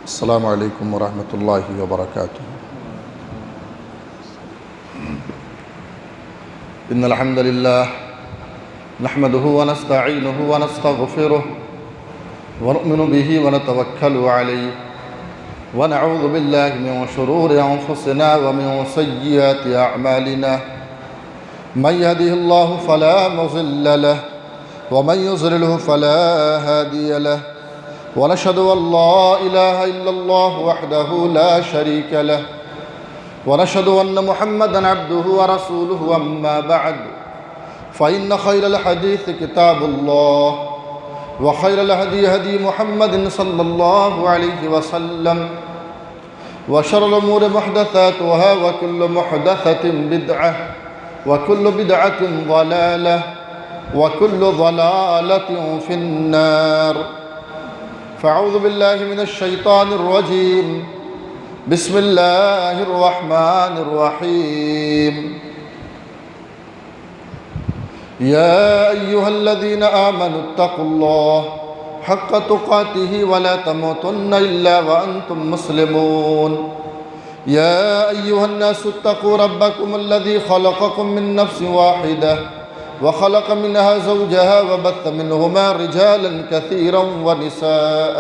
السلام علیکم ورحمۃ اللہ وبرکاتہ۔ ان الحمد للہ نحمده ونستعینه ونستغفره ونؤمن به ونتوکل علیہ ونعوذ باللہ من شرور انفسنا ومن سیئات اعمالنا من يهده الله فلا مضل له ومن يضلل فلا هادي له ونشهد أن لا إله إلا الله وحده لا شريك له ونشهد أن محمدًا عبده ورسوله أما بعد فإن خير الحديث كتاب الله وخير الهدي هدي محمد صلى الله عليه وسلم وشر الأمور محدثاتها وكل محدثة بدعة وكل بدعة ضلالة وكل ضلالة في النار فاعوذ بالله من الشيطان الرجيم بسم الله الرحمن الرحيم يا أيها الذين آمنوا اتقوا الله حق تقاته ولا تموتن إلا وأنتم مسلمون يا أيها الناس اتقوا ربكم الذي خلقكم من نفس واحدة وخلق منها زوجها وبث منهما رجالا كثيرا ونساء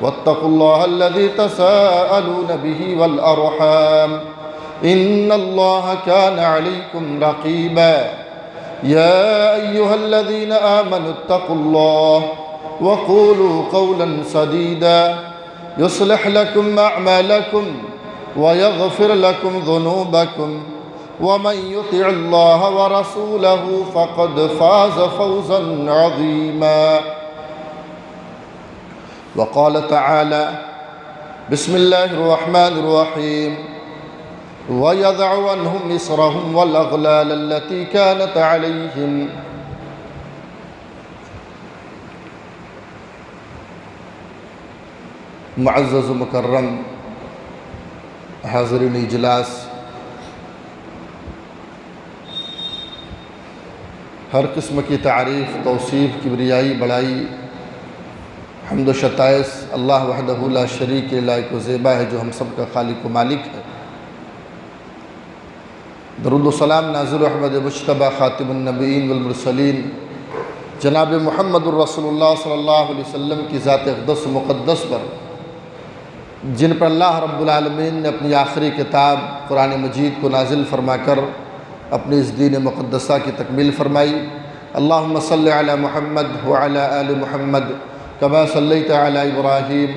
واتقوا الله الذي تساءلون به والأرحام إن الله كان عليكم رقيبا يا أيها الذين آمنوا اتقوا الله وقولوا قولا سديدا يصلح لكم أعمالكم ويغفر لكم ذنوبكم ومن يطع الله ورسوله فقد فاز فوزا عظيما وقال تعالى بسم الله الرحمن الرحيم ويضع عنهم إصرهم والأغلال التي كانت عليهم معزز و مکرم حاضرین اجلاس، ہر قسم کی تعریف، توصیف، کبریائی، بڑائی، حمد و ستائش اللہ وحدہ لا شریک لائق و زیبا ہے، جو ہم سب کا خالق و مالک ہے۔ درود و سلام نازل احمد مجتبیٰ خاتم النبیین والمرسلین جناب محمد الرسول اللہ صلی اللہ علیہ وسلم کی ذات اقدس و مقدس پر، جن پر اللہ رب العالمین نے اپنی آخری کتاب قرآن مجید کو نازل فرما کر اپنی اس دین مقدسہ کی تکمیل فرمائی۔ اللہم صلی علی محمد وعلی آل محمد کما صلیت علی ابراہیم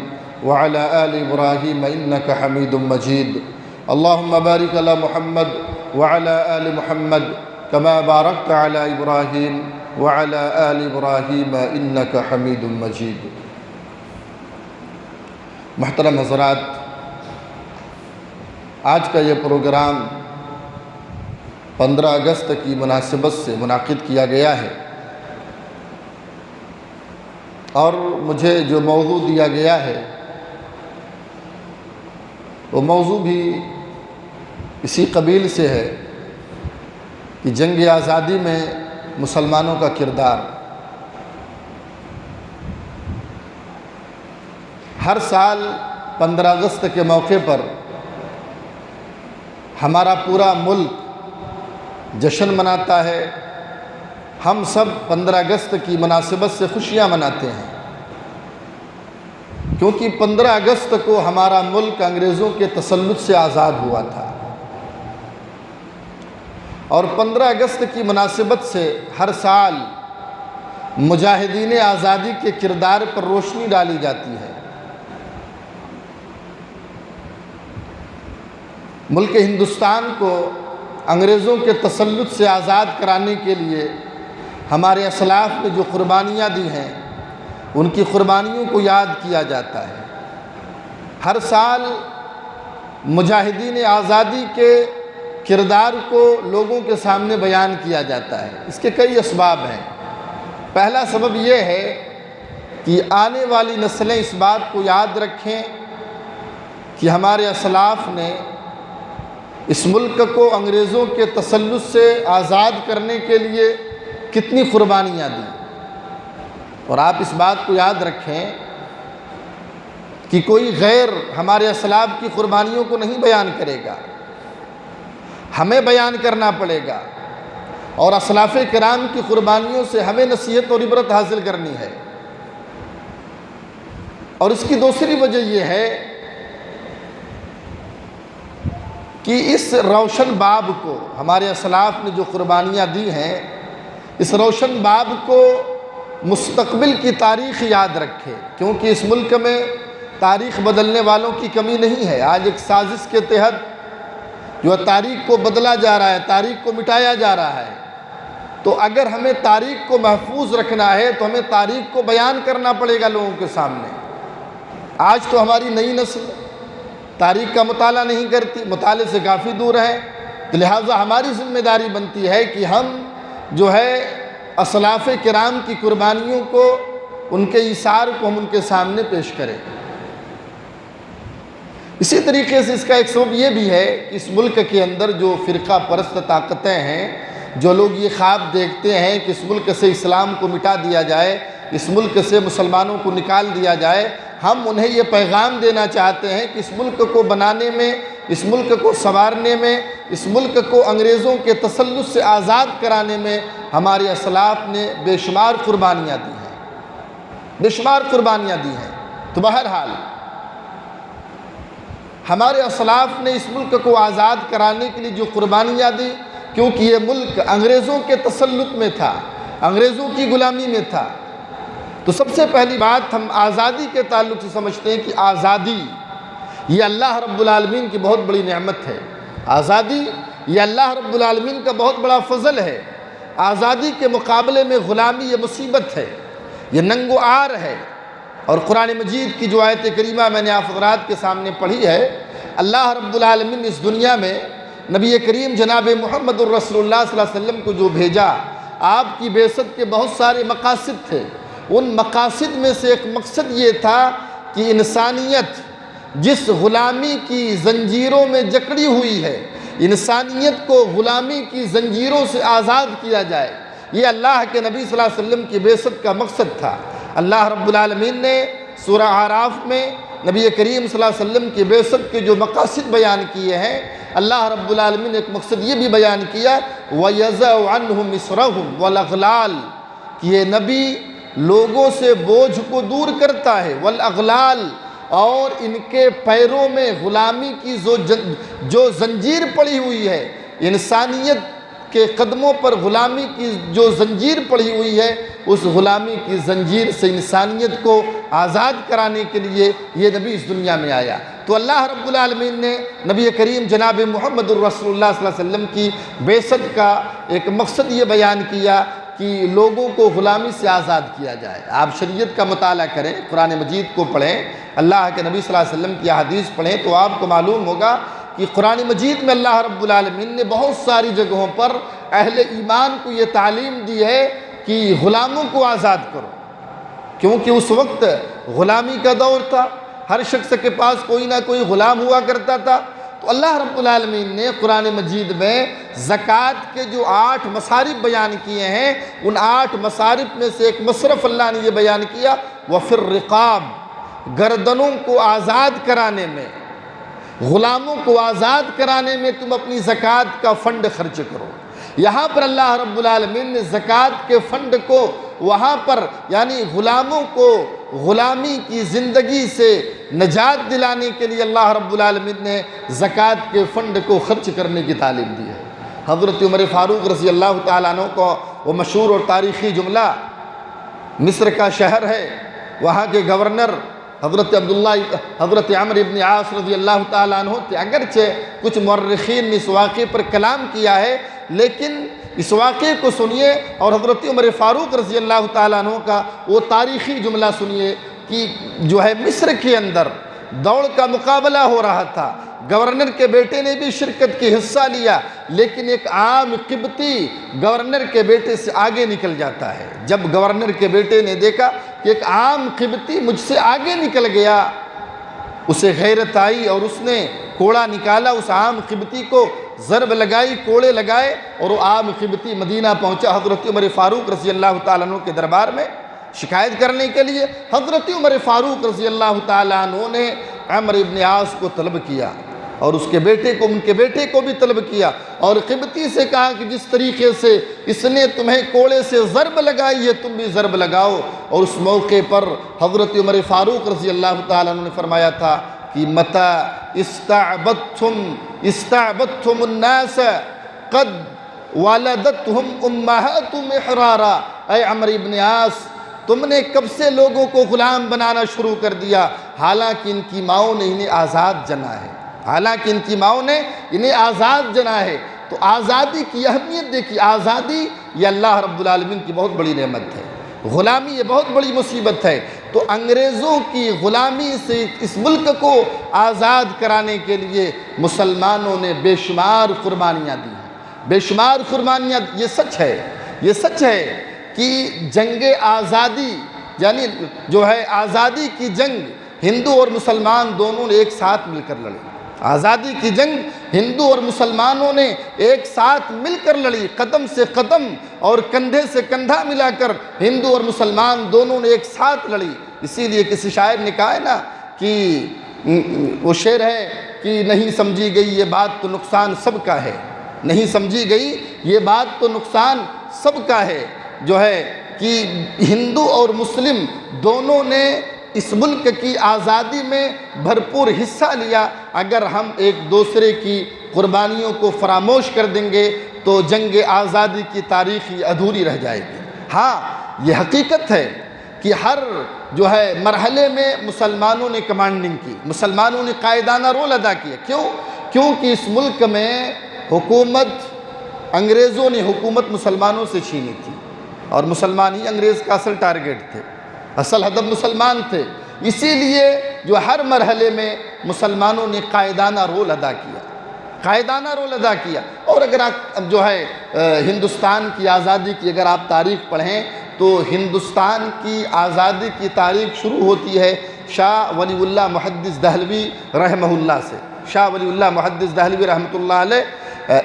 وعلی آل ابراہیم انک حمید مجید۔ اللہم بارک علی محمد وعلی آل محمد کما بارکت علی ابراہیم وعلی آل ابراہیم انک حمید مجید۔ محترم حضرات، آج کا یہ پروگرام 15 اگست کی مناسبت سے منعقد کیا گیا ہے، اور مجھے جو موضوع دیا گیا ہے وہ موضوع بھی اسی قبیل سے ہے کہ جنگ آزادی میں مسلمانوں کا کردار۔ ہر سال 15 اگست کے موقع پر ہمارا پورا ملک جشن مناتا ہے، ہم سب 15 اگست کی مناسبت سے خوشیاں مناتے ہیں، کیونکہ 15 اگست کو ہمارا ملک انگریزوں کے تسلط سے آزاد ہوا تھا، اور 15 اگست کی مناسبت سے ہر سال مجاہدین آزادی کے کردار پر روشنی ڈالی جاتی ہے۔ ملک ہندوستان کو انگریزوں کے تسلط سے آزاد کرانے کے لیے ہمارے اسلاف نے جو قربانیاں دی ہیں، ان کی قربانیوں کو یاد کیا جاتا ہے۔ ہر سال مجاہدین آزادی کے کردار کو لوگوں کے سامنے بیان کیا جاتا ہے۔ اس کے کئی اسباب ہیں۔ پہلا سبب یہ ہے کہ آنے والی نسلیں اس بات کو یاد رکھیں کہ ہمارے اسلاف نے اس ملک کو انگریزوں کے تسلط سے آزاد کرنے کے لیے کتنی قربانیاں دیں، اور آپ اس بات کو یاد رکھیں کہ کوئی غیر ہمارے اسلاف کی قربانیوں کو نہیں بیان کرے گا، ہمیں بیان کرنا پڑے گا، اور اسلاف کرام کی قربانیوں سے ہمیں نصیحت اور عبرت حاصل کرنی ہے۔ اور اس کی دوسری وجہ یہ ہے کہ اس روشن باب کو ہمارے اسلاف نے جو قربانیاں دی ہیں، اس روشن باب کو مستقبل کی تاریخ یاد رکھے، کیونکہ اس ملک میں تاریخ بدلنے والوں کی کمی نہیں ہے۔ آج ایک سازش کے تحت جو تاریخ کو بدلا جا رہا ہے، تاریخ کو مٹایا جا رہا ہے، تو اگر ہمیں تاریخ کو محفوظ رکھنا ہے تو ہمیں تاریخ کو بیان کرنا پڑے گا لوگوں کے سامنے۔ آج تو ہماری نئی نسل تاریخ کا مطالعہ نہیں کرتی، مطالعے سے کافی دور ہے، تو لہٰذا ہماری ذمہ داری بنتی ہے کہ ہم جو ہے اسلاف کرام کی قربانیوں کو، ان کے ایثار کو ہم ان کے سامنے پیش کریں۔ اسی طریقے سے اس کا ایک سبب یہ بھی ہے کہ اس ملک کے اندر جو فرقہ پرست طاقتیں ہیں، جو لوگ یہ خواب دیکھتے ہیں کہ اس ملک سے اسلام کو مٹا دیا جائے، اس ملک سے مسلمانوں کو نکال دیا جائے، ہم انہیں یہ پیغام دینا چاہتے ہیں کہ اس ملک کو بنانے میں، اس ملک کو سنوارنے میں، اس ملک کو انگریزوں کے تسلط سے آزاد کرانے میں ہمارے اسلاف نے بے شمار قربانیاں دی ہیں، بے شمار قربانیاں دی ہیں۔ تو بہرحال ہمارے اسلاف نے اس ملک کو آزاد کرانے کے لیے جو قربانیاں دی، کیونکہ یہ ملک انگریزوں کے تسلط میں تھا، انگریزوں کی غلامی میں تھا، تو سب سے پہلی بات ہم آزادی کے تعلق سے سمجھتے ہیں کہ آزادی یہ اللہ رب العالمین کی بہت بڑی نعمت ہے۔ آزادی یہ اللہ رب العالمین کا بہت بڑا فضل ہے۔ آزادی کے مقابلے میں غلامی یہ مصیبت ہے، یہ ننگ و عار ہے۔ اور قرآن مجید کی جو آیت کریمہ میں نے آپ حضرات کے سامنے پڑھی ہے، اللہ رب العالمین نے اس دنیا میں نبی کریم جناب محمد الرسول اللہ صلی اللہ علیہ وسلم کو جو بھیجا، آپ کی بعثت کے بہت سارے مقاصد تھے۔ ان مقاصد میں سے ایک مقصد یہ تھا کہ انسانیت جس غلامی کی زنجیروں میں جکڑی ہوئی ہے، انسانیت کو غلامی کی زنجیروں سے آزاد کیا جائے۔ یہ اللہ کے نبی صلی اللہ علیہ وسلم کی بعثت کا مقصد تھا۔ اللہ رب العالمین نے سورہ اعراف میں نبی کریم صلی اللہ علیہ وسلم کی بعثت کے جو مقاصد بیان کیے ہیں، اللہ رب العالمین نے ایک مقصد یہ بھی بیان کیا وَيَزَعُ عَنْهُمْ إِصْرَهُمْ وَالْأَغْلَالِ کہ یہ نبی لوگوں سے بوجھ کو دور کرتا ہے، وَالْأَغْلَالِ اور ان کے پیروں میں غلامی کی جو زنجیر پڑی ہوئی ہے، انسانیت کے قدموں پر غلامی کی جو زنجیر پڑی ہوئی ہے، اس غلامی کی زنجیر سے انسانیت کو آزاد کرانے کے لیے یہ نبی اس دنیا میں آیا۔ تو اللہ رب العالمین نے نبی کریم جناب محمد الرسول اللہ صلی اللہ علیہ وسلم کی بعثت کا ایک مقصد یہ بیان کیا کہ لوگوں کو غلامی سے آزاد کیا جائے۔ آپ شریعت کا مطالعہ کریں، قرآن مجید کو پڑھیں، اللہ کے نبی صلی اللہ علیہ وسلم کی احادیث پڑھیں، تو آپ کو معلوم ہوگا کہ قرآن مجید میں اللہ رب العالمین نے بہت ساری جگہوں پر اہل ایمان کو یہ تعلیم دی ہے کہ غلاموں کو آزاد کرو، کیونکہ اس وقت غلامی کا دور تھا، ہر شخص کے پاس کوئی نہ کوئی غلام ہوا کرتا تھا۔ تو اللہ رب العالمین نے قرآن مجید میں زکوٰۃ کے جو 8 مصارف بیان کیے ہیں، ان 8 مصارف میں سے ایک مصرف اللہ نے یہ بیان کیا وَفِي الرِّقَابِ گردنوں کو آزاد کرانے میں، غلاموں کو آزاد کرانے میں تم اپنی زکوٰۃ کا فنڈ خرچ کرو۔ یہاں پر اللہ رب العالمین نے زکوٰۃ کے فنڈ کو وہاں پر یعنی غلاموں کو غلامی کی زندگی سے نجات دلانے کے لیے اللہ رب العالمین نے زکوٰۃ کے فنڈ کو خرچ کرنے کی تعلیم دی ہے۔ حضرت عمر فاروق رضی اللہ تعالیٰ عنہ کو وہ مشہور اور تاریخی جملہ، مصر کا شہر ہے، وہاں کے گورنر حضرت عمرو بن عاص رضی اللہ تعالیٰ عنہ تھے۔ اگرچہ کچھ مورخین نے اس واقعے پر کلام کیا ہے، لیکن اس واقعے کو سنیے اور حضرت عمر فاروق رضی اللہ تعالیٰ عنہ کا وہ تاریخی جملہ سنیے کہ جو ہے مصر کے اندر دوڑ کا مقابلہ ہو رہا تھا، گورنر کے بیٹے نے بھی شرکت کی حصہ لیا، لیکن ایک عام قبطی گورنر کے بیٹے سے آگے نکل جاتا ہے۔ جب گورنر کے بیٹے نے دیکھا کہ ایک عام قبطی مجھ سے آگے نکل گیا، اسے غیرت آئی اور اس نے کوڑا نکالا، اس عام قبطی کو ضرب لگائی، کوڑے لگائے، اور وہ عام قبطی مدینہ پہنچا حضرت عمر فاروق رضی اللہ تعالیٰ عنہ کے دربار میں۔ شکایت کرنے کے لیے حضرت عمر فاروق رضی اللہ تعالیٰ عنہ نے عمرو ابن عاص کو طلب کیا اور اس کے بیٹے کو، ان کے بیٹے کو بھی طلب کیا، اور قبطی سے کہا کہ جس طریقے سے اس نے تمہیں کوڑے سے ضرب لگائی ہے تم بھی ضرب لگاؤ۔ اور اس موقع پر حضرت عمر فاروق رضی اللہ تعالیٰ عنہ نے فرمایا تھا کہ متى استعبدتم الناس قد ولدتهم امہاتهم احرارا، اے عمرو ابن عاص تم نے کب سے لوگوں کو غلام بنانا شروع کر دیا، حالانکہ ان کی ماؤں نے انہیں آزاد جنا ہے، حالانکہ ان کی ماؤں نے انہیں آزاد جنا ہے۔ تو آزادی کی اہمیت دیکھیے، آزادی یہ اللہ رب العالمین کی بہت بڑی نعمت ہے، غلامی یہ بہت بڑی مصیبت ہے۔ تو انگریزوں کی غلامی سے اس ملک کو آزاد کرانے کے لیے مسلمانوں نے بے شمار قربانیاں دی ہیں، بے شمار قربانیاں۔ یہ سچ ہے، یہ سچ ہے کہ جنگ آزادی یعنی جو ہے آزادی کی جنگ ہندو اور مسلمان دونوں نے ایک ساتھ مل کر لڑی، آزادی کی جنگ ہندو اور مسلمانوں نے ایک ساتھ مل کر لڑی، قدم سے قدم اور کندھے سے کندھا ملا کر ہندو اور مسلمان دونوں نے ایک ساتھ لڑی۔ اسی لیے کسی شاعر نے کہا ہے نا کہ وہ شعر ہے کہ نہیں سمجھی گئی یہ بات تو نقصان سب کا ہے، نہیں سمجھی گئی یہ بات تو نقصان سب کا ہے، جو ہے کہ ہندو اور مسلم دونوں نے اس ملک کی آزادی میں بھرپور حصہ لیا۔ اگر ہم ایک دوسرے کی قربانیوں کو فراموش کر دیں گے تو جنگ آزادی کی تاریخ ادھوری رہ جائے گی۔ ہاں یہ حقیقت ہے کہ ہر جو ہے مرحلے میں مسلمانوں نے کمانڈنگ کی، مسلمانوں نے قائدانہ رول ادا کیا۔ کیونکہ اس ملک میں حکومت، انگریزوں نے حکومت مسلمانوں سے چھینی تھی، اور مسلمان ہی انگریز کا اصل ٹارگٹ تھے، اصل ہدف مسلمان تھے۔ اسی لیے جو ہر مرحلے میں مسلمانوں نے قائدانہ رول ادا کیا، قائدانہ رول ادا کیا۔ اور اگر آپ جو ہے ہندوستان کی آزادی کی اگر آپ تاریخ پڑھیں تو ہندوستان کی آزادی کی تاریخ شروع ہوتی ہے شاہ ولی اللہ محدث دہلوی رحمہ اللہ سے، شاہ ولی اللہ محدث دہلوی رحمۃ اللہ علیہ،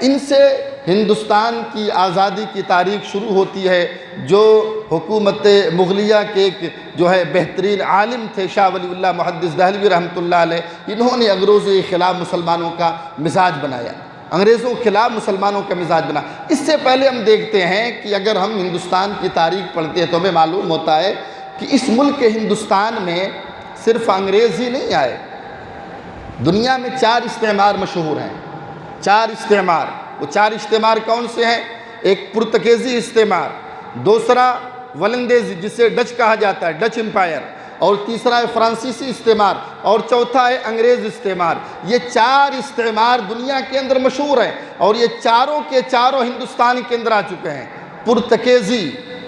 ان سے ہندوستان کی آزادی کی تاریخ شروع ہوتی ہے، جو حکومت مغلیہ کے ایک جو ہے بہترین عالم تھے شاہ ولی اللہ محدث دہلوی رحمۃ اللہ علیہ۔ انہوں نے انگریزوں کے خلاف مسلمانوں کا مزاج بنایا، انگریزوں کے خلاف مسلمانوں کا مزاج بنا۔ اس سے پہلے ہم دیکھتے ہیں کہ اگر ہم ہندوستان کی تاریخ پڑھتے ہیں تو ہمیں معلوم ہوتا ہے کہ اس ملک ہندوستان میں صرف انگریز ہی نہیں آئے، دنیا میں 4 استعمار مشہور ہیں، 4 استعمار۔ وہ 4 استعمار کون سے ہیں؟ ایک پرتگیزی استعمار، دوسرا ولندیزی جسے ڈچ کہا جاتا ہے، ڈچ امپائر، اور تیسرا ہے فرانسیسی استعمار، اور چوتھا ہے انگریز استعمار۔ یہ 4 استعمار دنیا کے اندر مشہور ہیں، اور یہ چاروں کے چاروں ہندوستان کے اندر آ چکے ہیں۔ پرتگیزی،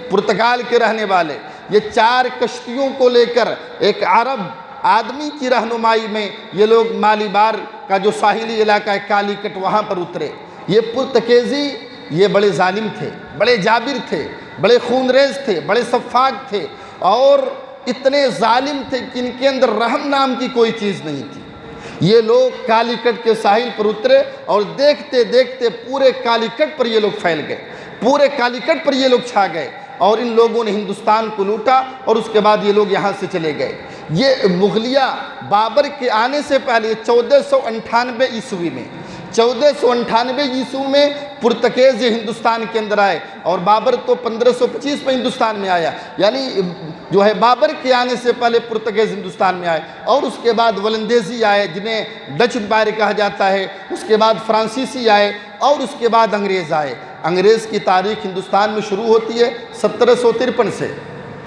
پرتگال کے رہنے والے، یہ 4 کشتیوں کو لے کر ایک عرب آدمی کی رہنمائی میں یہ لوگ مالیبار کا جو ساحلی علاقہ ہے کالی کٹ وہاں پر اترے۔ یہ پرتگیزی یہ بڑے ظالم تھے، بڑے جابر تھے، بڑے خونریز تھے، بڑے سفاک تھے، اور اتنے ظالم تھے کہ ان کے اندر رحم نام کی کوئی چیز نہیں تھی۔ یہ لوگ کالی کٹ کے ساحل پر اترے اور دیکھتے دیکھتے پورے کالی کٹ پر یہ لوگ پھیل گئے، پورے کالی کٹ پر یہ لوگ چھا گئے، اور ان لوگوں نے ہندوستان کو لوٹا، اور اس کے بعد یہ لوگ یہاں سے چلے گئے۔ یہ مغلیہ بابر کے آنے سے پہلے 1498 عیسوی میں 1498 عیسوی میں پرتگیز ہندوستان کے اندر آئے، اور بابر تو 1525 میں ہندوستان میں آیا، یعنی جو ہے بابر کے آنے سے پہلے پرتگیز ہندوستان میں آئے، اور اس کے بعد ولندیزی آئے جنہیں ڈچ امپائر کہا جاتا ہے، اس کے بعد فرانسیسی آئے، اور اس کے بعد انگریز آئے۔ انگریز کی تاریخ ہندوستان میں شروع ہوتی ہے 1753 سے،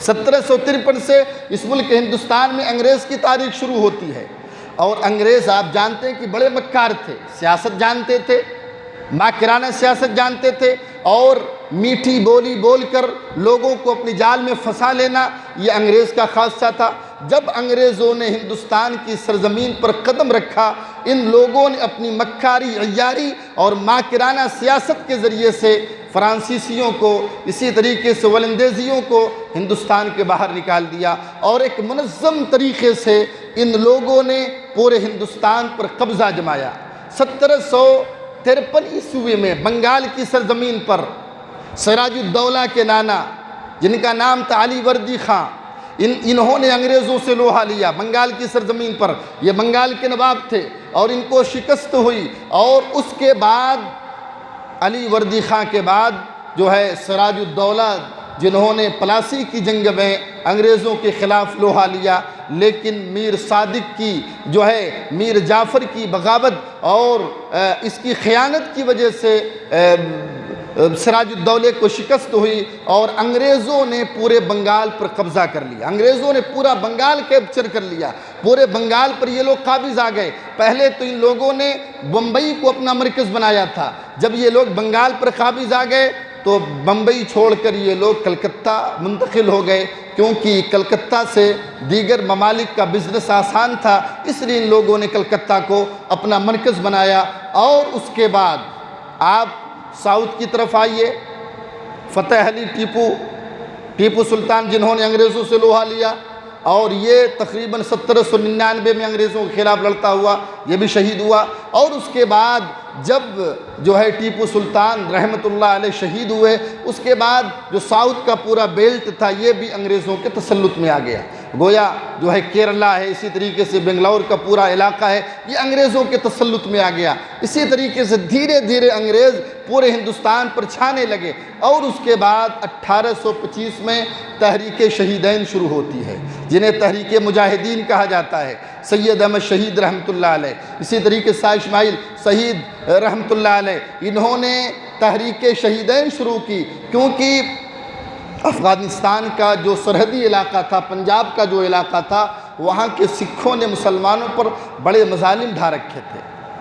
1753 سے اس ملک ہندوستان میں انگریز کی تاریخ شروع ہوتی ہے۔ اور انگریز آپ جانتے ہیں کہ بڑے مکار تھے، سیاست جانتے تھے، ماکرانہ سیاست جانتے تھے، اور میٹھی بولی بول کر لوگوں کو اپنی جال میں پھنسا لینا یہ انگریز کا خاصہ تھا۔ جب انگریزوں نے ہندوستان کی سرزمین پر قدم رکھا، ان لوگوں نے اپنی مکاری، عیاری اور ماکرانہ سیاست کے ذریعے سے فرانسیسیوں کو، اسی طریقے سے ولندیزیوں کو ہندوستان کے باہر نکال دیا، اور ایک منظم طریقے سے ان لوگوں نے پورے ہندوستان پر قبضہ جمایا۔ 1753 عیسوی میں بنگال کی سرزمین پر سراج الدولہ کے نانا جن کا نام تھا علی وردی خان، انہوں نے انگریزوں سے لوہا لیا بنگال کی سرزمین پر، یہ بنگال کے نواب تھے اور ان کو شکست ہوئی، اور اس کے بعد علی وردی خان کے بعد جو ہے سراج الدولہ جنہوں نے پلاسی کی جنگ میں انگریزوں کے خلاف لوہا لیا، لیکن میر صادق کی جو ہے میر جعفر کی بغاوت اور اس کی خیانت کی وجہ سے سراج الدولہ کو شکست ہوئی اور انگریزوں نے پورے بنگال پر قبضہ کر لیا، انگریزوں نے پورا بنگال کیپچر کر لیا، پورے بنگال پر یہ لوگ قابض آ گئے۔ پہلے تو ان لوگوں نے بمبئی کو اپنا مرکز بنایا تھا، جب یہ لوگ بنگال پر قابض آ گئے تو بمبئی چھوڑ کر یہ لوگ کلکتہ منتقل ہو گئے، کیونکہ کلکتہ سے دیگر ممالک کا بزنس آسان تھا، اس لیے ان لوگوں نے کلکتہ کو اپنا مرکز بنایا۔ اور اس کے بعد آپ ساؤتھ کی طرف آئیے، فتح علی ٹیپو سلطان جنہوں نے انگریزوں سے لوہا لیا، اور یہ تقریباً 1799 میں انگریزوں کے خلاف لڑتا ہوا، یہ بھی شہید ہوا۔ اور اس کے بعد جب جو ہے ٹیپو سلطان رحمۃ اللہ علیہ شہید ہوئے، اس کے بعد جو ساؤتھ کا پورا بیلٹ تھا یہ بھی انگریزوں کے تسلط میں آ گیا، گویا جو ہے کیرلا ہے، اسی طریقے سے بنگلور کا پورا علاقہ ہے، یہ انگریزوں کے تسلط میں آ گیا۔ اسی طریقے سے دھیرے دھیرے انگریز پورے ہندوستان پر چھانے لگے، اور اس کے بعد 1825 میں تحریک شہیدین شروع ہوتی ہے، جنہیں تحریک مجاہدین کہا جاتا ہے، سید احمد شہید رحمۃ اللہ علیہ، اسی طریقے سے شاہ اسماعیل شہید رحمۃ اللہ علیہ، انہوں نے تحریک شہیدین شروع کی، کیونکہ افغانستان کا جو سرحدی علاقہ تھا، پنجاب کا جو علاقہ تھا، وہاں کے سکھوں نے مسلمانوں پر بڑے مظالم ڈھا رکھے تھے،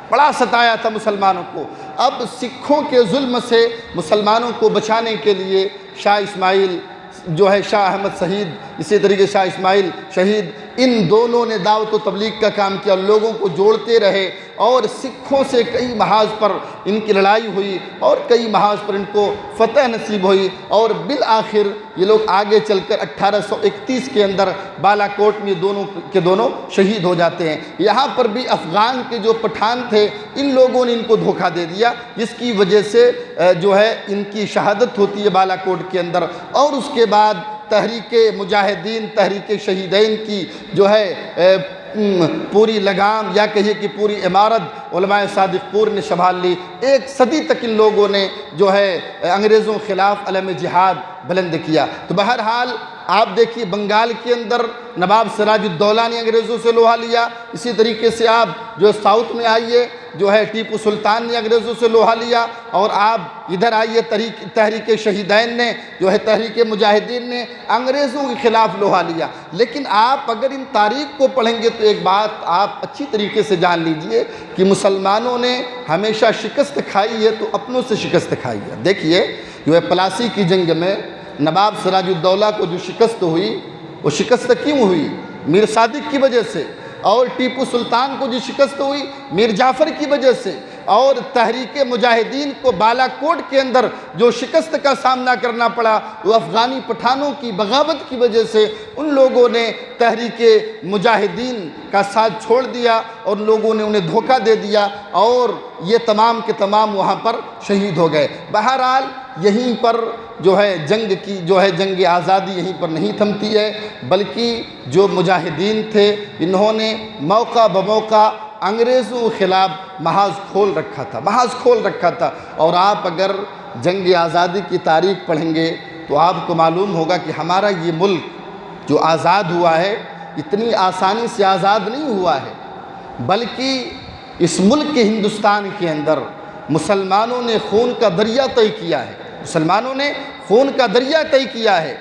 بڑا ستایا تھا مسلمانوں کو۔ اب سکھوں کے ظلم سے مسلمانوں کو بچانے کے لیے شاہ اسماعیل جو ہے شاہ احمد شہید، اسی طریقے شاہ اسماعیل شہید، ان دونوں نے دعوت و تبلیغ کا کام کیا، لوگوں کو جوڑتے رہے، اور سکھوں سے کئی محاذ پر ان کی لڑائی ہوئی اور کئی محاذ پر ان کو فتح نصیب ہوئی، اور بالآخر یہ لوگ آگے چل کر 1831 کے اندر بالا کوٹ میں دونوں شہید ہو جاتے ہیں۔ یہاں پر بھی افغان کے جو پٹھان تھے ان لوگوں نے ان کو دھوکہ دے دیا، جس کی وجہ سے جو ہے ان کی شہادت ہوتی ہے بالا کوٹ کے اندر۔ اور اس کے بعد تحریک مجاہدین، تحریک شہیدین کی جو ہے پوری لگام یا کہیے کہ پوری عمارت علماء صادق پور نے سنبھال لی، ایک صدی تک ان لوگوں نے جو ہے انگریزوں کے خلاف علم جہاد بلند کیا۔ تو بہرحال آپ دیکھیے بنگال کے اندر نواب سراج الدولہ نے انگریزوں سے لوہا لیا، اسی طریقے سے آپ جو ساؤتھ میں آئیے جو ہے ٹیپو سلطان نے انگریزوں سے لوہا لیا، اور آپ ادھر آئیے تحریک شہیدین نے جو ہے تحریک مجاہدین نے انگریزوں کے خلاف لوہا لیا۔ لیکن آپ اگر ان تاریخ کو پڑھیں گے تو ایک بات آپ اچھی طریقے سے جان لیجئے کہ مسلمانوں نے ہمیشہ شکست کھائی ہے تو اپنوں سے شکست کھائی ہے۔ دیکھیے جو ہے پلاسی کی جنگ میں نواب سراج الدولہ کو جو شکست ہوئی، وہ شکست کیوں ہوئی؟ میر صادق کی وجہ سے، اور ٹیپو سلطان کو جو شکست ہوئی میر جعفر کی وجہ سے، اور تحریک مجاہدین کو بالا کوٹ کے اندر جو شکست کا سامنا کرنا پڑا وہ افغانی پٹھانوں کی بغاوت کی وجہ سے۔ ان لوگوں نے تحریک مجاہدین کا ساتھ چھوڑ دیا اور لوگوں نے انہیں دھوکہ دے دیا، اور یہ تمام کے تمام وہاں پر شہید ہو گئے۔ بہرحال یہیں پر جو ہے جنگ آزادی یہیں پر نہیں تھمتی ہے، بلکہ جو مجاہدین تھے انہوں نے موقع بموقع انگریزوں کے خلاف محاذ کھول رکھا تھا۔ اور آپ اگر جنگ آزادی کی تاریخ پڑھیں گے تو آپ کو معلوم ہوگا کہ ہمارا یہ ملک جو آزاد ہوا ہے اتنی آسانی سے آزاد نہیں ہوا ہے، بلکہ اس ملک کے ہندوستان کے اندر مسلمانوں نے خون کا دریا طے کیا ہے،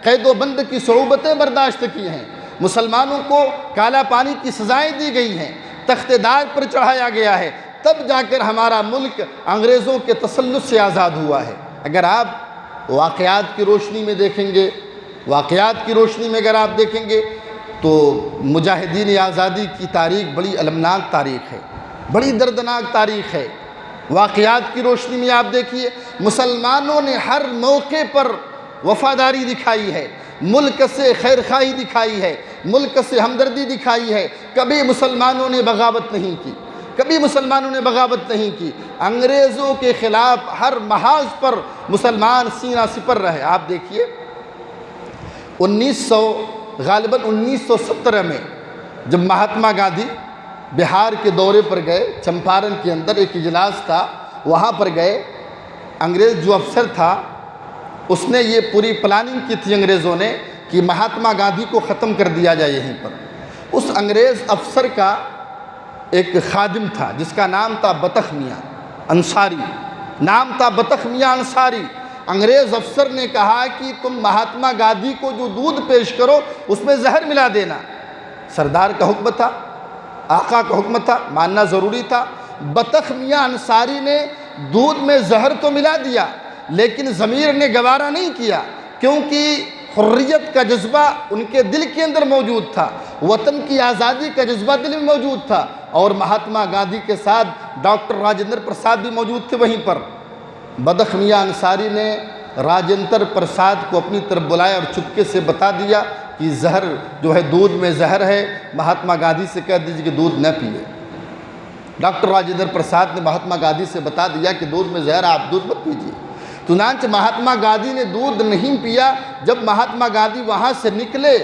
قید و بند کی صعوبتیں برداشت کی ہیں، مسلمانوں کو کالا پانی کی سزائیں دی گئی ہیں، تخت دار پر چڑھایا گیا ہے، تب جا کر ہمارا ملک انگریزوں کے تسلط سے آزاد ہوا ہے۔ اگر آپ واقعات کی روشنی میں اگر آپ دیکھیں گے تو مجاہدین آزادی کی تاریخ بڑی المناک تاریخ ہے، بڑی دردناک تاریخ ہے۔ واقعات کی روشنی میں آپ دیکھیے مسلمانوں نے ہر موقع پر وفاداری دکھائی ہے، ملک سے خیرخواہی دکھائی ہے، ملک سے ہمدردی دکھائی ہے، کبھی مسلمانوں نے بغاوت نہیں کی، انگریزوں کے خلاف ہر محاذ پر مسلمان سینہ سپر رہے۔ آپ دیکھیے غالباً 1917 میں جب مہاتما گاندھی بہار کے دورے پر گئے، چمپارن کے اندر ایک اجلاس تھا، وہاں پر گئے، انگریز جو افسر تھا اس نے یہ پوری پلاننگ کی تھی انگریزوں نے کہ مہاتما گاندھی کو ختم کر دیا جائے یہیں پر۔ اس انگریز افسر کا ایک خادم تھا جس کا نام تھا بطخ میاں انصاری، نام تھا بطخ میاں انصاری۔ انگریز افسر نے کہا کہ تم مہاتما گاندھی کو جو دودھ پیش کرو اس میں زہر ملا دینا۔ سردار کا حکم تھا، آقا کا حکم تھا، ماننا ضروری تھا۔ بطخ میاں انصاری نے دودھ میں زہر تو ملا دیا لیکن ضمیر نے گوارا نہیں کیا، کیونکہ حریت کا جذبہ ان کے دل کے اندر موجود تھا، وطن کی آزادی کا جذبہ دل میں موجود تھا، اور مہاتما گاندھی کے ساتھ ڈاکٹر راجندر پرساد بھی موجود تھے وہیں پر۔ بطخ میاں انصاری نے راجندر پرساد کو اپنی طرف بلایا اور چپکے سے بتا دیا کہ زہر جو ہے، دودھ میں زہر ہے، مہاتما گاندھی سے کہہ دیجیے کہ دودھ نہ پیے۔ ڈاکٹر راجندر پرساد نے مہاتما گاندھی سے بتا دیا کہ دودھ میں زہر، آپ دودھ مت پیجیے۔ چنانچہ مہاتما گاندھی نے دودھ نہیں پیا۔ جب مہاتما گاندھی وہاں سے نکلے،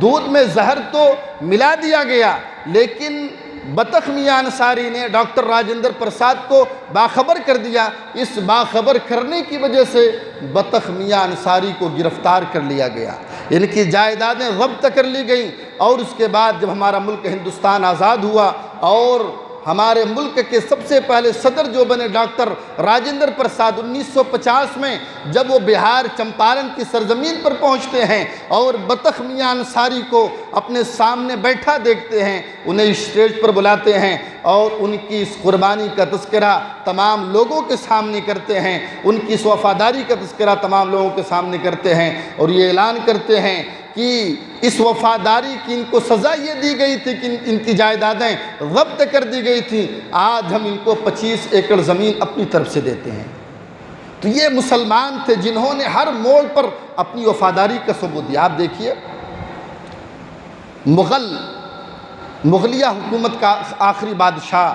دودھ میں زہر تو ملا دیا گیا لیکن بطخ میاں انصاری نے ڈاکٹر راجندر پرساد کو باخبر کر دیا۔ اس باخبر کرنے کی وجہ سے بطخ میاں انصاری کو گرفتار کر لیا گیا، ان کی جائیدادیں ضبط کر لی گئیں۔ اور اس کے بعد جب ہمارا ملک ہندوستان آزاد ہوا اور ہمارے ملک کے سب سے پہلے صدر جو بنے ڈاکٹر راجندر پرساد 1950 میں، جب وہ بہار چمپارن کی سرزمین پر پہنچتے ہیں اور بطخ میاں انصاری کو اپنے سامنے بیٹھا دیکھتے ہیں، انہیں اسٹیج پر بلاتے ہیں اور ان کی اس قربانی کا تذکرہ تمام لوگوں کے سامنے کرتے ہیں، ان کی اس وفاداری کا تذکرہ تمام لوگوں کے سامنے کرتے ہیں اور یہ اعلان کرتے ہیں کہ اس وفاداری کی ان کو سزا یہ دی گئی تھی کہ ان کی جائیدادیں ضبط کر دی گئی تھیں، آج ہم ان کو 25 ایکڑ زمین اپنی طرف سے دیتے ہیں۔ تو یہ مسلمان تھے جنہوں نے ہر موڑ پر اپنی وفاداری کا ثبوت دیا۔ آپ دیکھیے مغلیہ حکومت کا آخری بادشاہ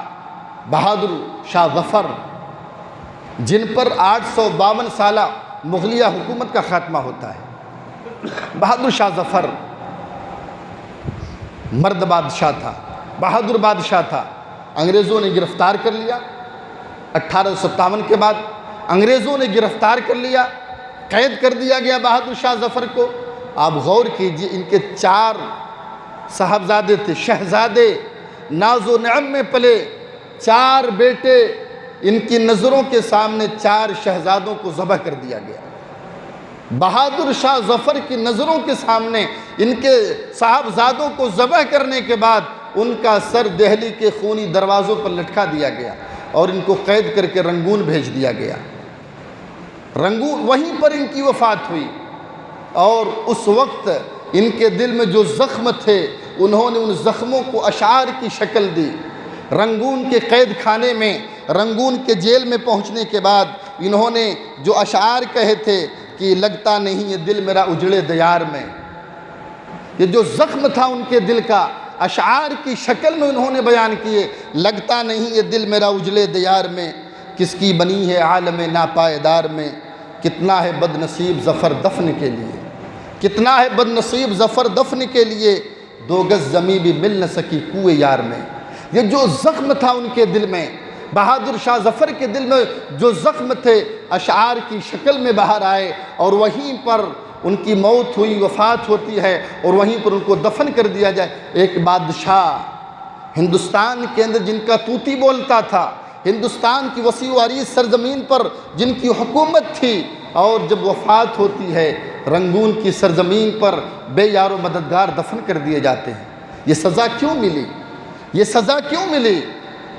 بہادر شاہ ظفر، جن پر 852 سالہ مغلیہ حکومت کا خاتمہ ہوتا ہے۔ بہادر شاہ ظفر مرد بادشاہ تھا، بہادر بادشاہ تھا۔ انگریزوں نے گرفتار کر لیا 1857 کے بعد، انگریزوں نے گرفتار کر لیا، قید کر دیا گیا بہادر شاہ ظفر کو۔ آپ غور کیجئے، ان کے 4 صاحبزادے تھے، شہزادے، ناز و نعم میں پلے 4 بیٹے، ان کی نظروں کے سامنے 4 شہزادوں کو ذبح کر دیا گیا۔ بہادر شاہ ظفر کی نظروں کے سامنے ان کے صاحبزادوں کو ذبح کرنے کے بعد ان کا سر دہلی کے خونی دروازوں پر لٹکا دیا گیا اور ان کو قید کر کے رنگون بھیج دیا گیا۔ رنگون، وہیں پر ان کی وفات ہوئی۔ اور اس وقت ان کے دل میں جو زخم تھے، انہوں نے ان زخموں کو اشعار کی شکل دی۔ رنگون کے قید خانے میں، رنگون کے جیل میں پہنچنے کے بعد انہوں نے جو اشعار کہے تھے کہ لگتا نہیں یہ دل میرا اجڑے دیار میں، یہ جو زخم تھا ان کے دل کا، اشعار کی شکل میں انہوں نے بیان کیے۔ لگتا نہیں یہ دل میرا اجڑے دیار میں، کس کی بنی ہے عالم ناپائیدار میں، کتنا ہے بد نصیب ظفر دفن کے لیے، کتنا ہے بد نصیب ظفر دفن کے لیے، 2 گز زمیں بھی مل نہ سکی کوئے یار میں۔ یہ جو زخم تھا ان کے دل میں، بہادر شاہ ظفر کے دل میں جو زخم تھے، اشعار کی شکل میں باہر آئے اور وہیں پر ان کی موت ہوئی، وفات ہوتی ہے اور وہیں پر ان کو دفن کر دیا جائے۔ ایک بادشاہ ہندوستان کے اندر جن کا طوطی بولتا تھا، ہندوستان کی وسیع و عریض سرزمین پر جن کی حکومت تھی، اور جب وفات ہوتی ہے رنگون کی سرزمین پر بے یار و مددگار دفن کر دیے جاتے ہیں۔ یہ سزا کیوں ملی؟ یہ سزا کیوں ملی؟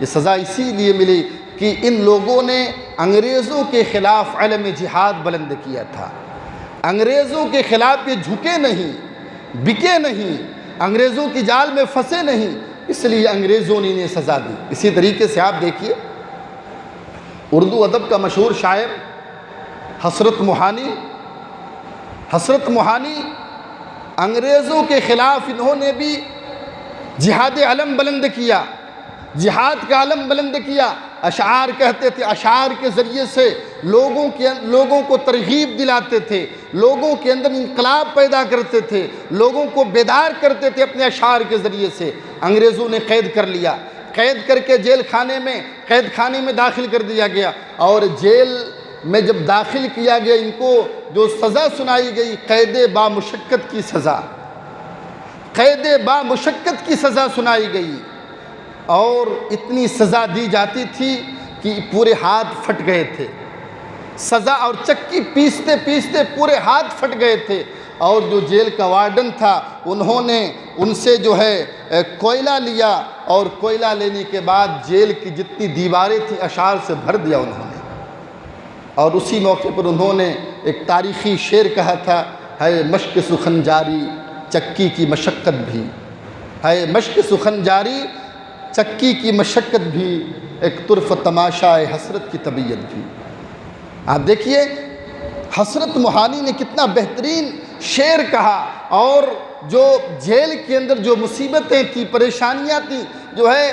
یہ سزا اسی لیے ملی کہ ان لوگوں نے انگریزوں کے خلاف علم جہاد بلند کیا تھا۔ انگریزوں کے خلاف یہ جھکے نہیں، بکے نہیں، انگریزوں کی جال میں پھنسے نہیں، اس لیے انگریزوں نے انہیں سزا دی۔ اسی طریقے سے آپ دیکھیے اردو ادب کا مشہور شاعر حسرت موہانی، انگریزوں کے خلاف انہوں نے بھی جہاد علم بلند کیا، جہاد کا علم بلند کیا۔ اشعار کہتے تھے، اشعار کے ذریعے سے لوگوں کو ترغیب دلاتے تھے، لوگوں کے اندر انقلاب پیدا کرتے تھے، لوگوں کو بیدار کرتے تھے اپنے اشعار کے ذریعے سے۔ انگریزوں نے قید کر لیا، قید کر کے قید خانے میں داخل کر دیا گیا، اور جیل میں جب داخل کیا گیا ان کو جو سزا سنائی گئی، قید با مشقت کی سزا، قید با مشقت کی سزا سنائی گئی، اور اتنی سزا دی جاتی تھی کہ پورے ہاتھ پھٹ گئے تھے، سزا اور چکی پیستے پیستے پورے ہاتھ پھٹ گئے تھے۔ اور جو جیل کا وارڈن تھا انہوں نے ان سے جو ہے کوئلہ لیا، اور کوئلہ لینے کے بعد جیل کی جتنی دیواریں تھیں اشعار سے بھر دیا انہوں نے۔ اور اسی موقع پر انہوں نے ایک تاریخی شعر کہا تھا، ہے مشق سخن جاری چکی کی مشقت بھی، ہے مشق سخن جاری چکی کی مشقت بھی، ایک طرف تماشا حسرت کی طبیعت بھی۔ آپ دیکھیے حسرت موہانی نے کتنا بہترین شعر کہا، اور جو جیل کے اندر جو مصیبتیں تھیں، پریشانیاں تھیں، جو ہے